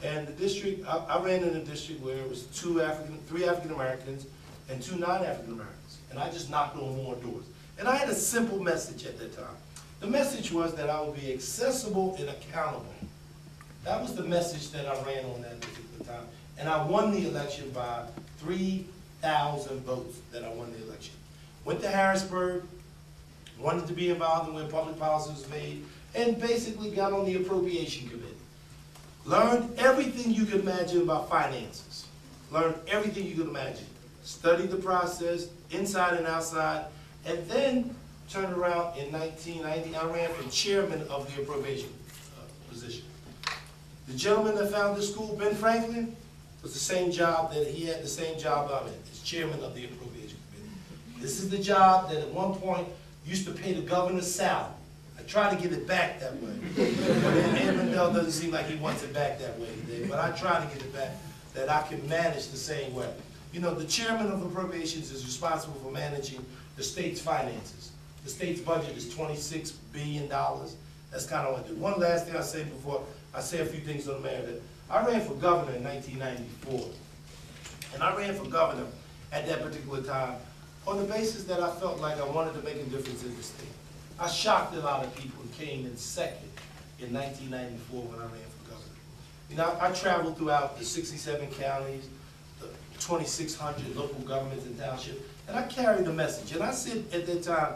And the district, I ran in a district where it was three African Americans and 2 non-African Americans. And I just knocked on more doors. And I had a simple message at that time. The message was that I would be accessible and accountable. That was the message that I ran on that particular time. And I won the election by 3,000 votes that I won the election. Went to Harrisburg, wanted to be involved in when public policy was made, and basically got on the appropriation committee. Learned everything you could imagine about finances. Learned everything you could imagine. Studied the process, inside and outside, and then turned around in 1990, I ran for chairman of the appropriation position. The gentleman that founded the school, Ben Franklin, was the same job that he had, the same job I'm in, as chairman of the appropriation committee. This is the job that at one point used to pay the governor's salary. I try to get it back that way. And Mandel doesn't seem like he wants it back that way today, but I try to get it back that I can manage the same way. You know, the chairman of appropriations is responsible for managing the state's finances. The state's budget is $26 billion. That's kind of what I do. One last thing I'll say before I say a few things on the matter. I ran for governor in 1994. And I ran for governor at that particular time on the basis that I felt like I wanted to make a difference in the state. I shocked a lot of people and came in second in 1994 when I ran for governor. You know, I traveled throughout the 67 counties, the 2,600 local governments and townships, and I carried the message. And I said at that time,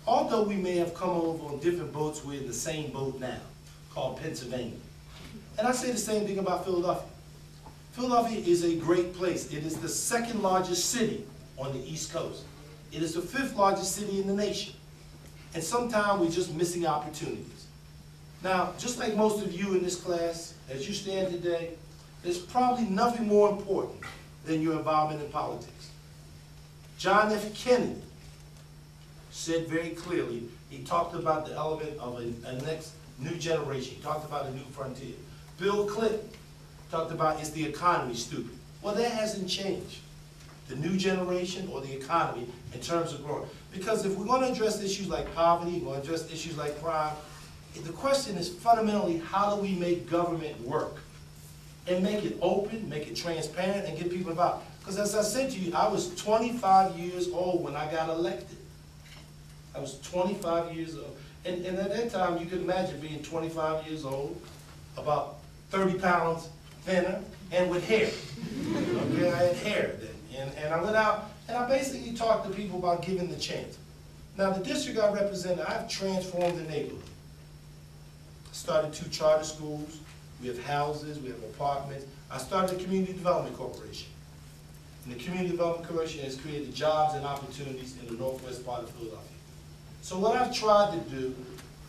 although we may have come over on different boats, we're in the same boat now, called Pennsylvania. And I say the same thing about Philadelphia. Philadelphia is a great place. It is the 2nd largest city on the East Coast. It is the 5th largest city in the nation. And sometimes we're just missing opportunities. Now, just like most of you in this class, as you stand today, there's probably nothing more important than your involvement in politics. John F. Kennedy said very clearly, he talked about the element of a next new generation. He talked about a new frontier. Bill Clinton talked about, is the economy stupid? Well, that hasn't changed. The new generation or the economy in terms of growth. Because if we're going to address issues like poverty, we're going to address issues like crime, the question is fundamentally, how do we make government work? And make it open, make it transparent, and get people involved. Because as I said to you, I was 25 years old when I got elected. I was 25 years old. And at that time, you could imagine being 25 years old, about 30 pounds thinner, and with hair. Okay, I had hair then. And I went out, and I basically talked to people about giving the chance. Now, the district I represent, I've transformed the neighborhood. Started 2 charter schools. We have houses, we have apartments. I started a community development corporation. And the community development corporation has created jobs and opportunities in the northwest part of Philadelphia. So what I've tried to do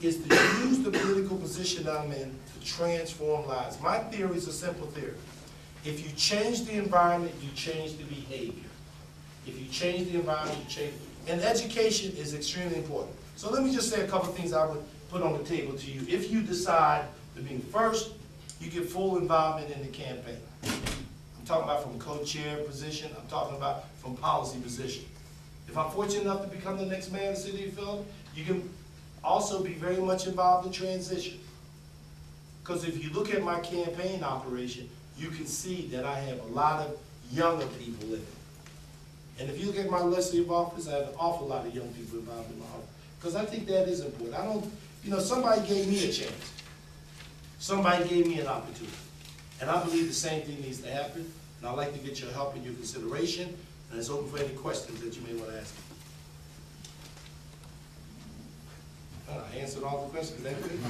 is to use the political position I'm in to transform lives. My theory is a simple theory. If you change the environment, you change the behavior. If you change the environment, you change. And education is extremely important. So let me just say a couple of things I would put on the table to you. If you decide to be first, you get full involvement in the campaign. I'm talking about from co-chair position. I'm talking about from policy position. If I'm fortunate enough to become the next mayor of the city of Philadelphia, you can also be very much involved in transition. Because if you look at my campaign operation, you can see that I have a lot of younger people in it. And if you look at my legislative office, I have an awful lot of young people involved in my office. Because I think that is important. I don't, you know, somebody gave me a chance. Somebody gave me an opportunity. And I believe the same thing needs to happen. And I'd like to get your help and your consideration. And it's open for any questions that you may want to ask me. I answered all the questions. Is that good?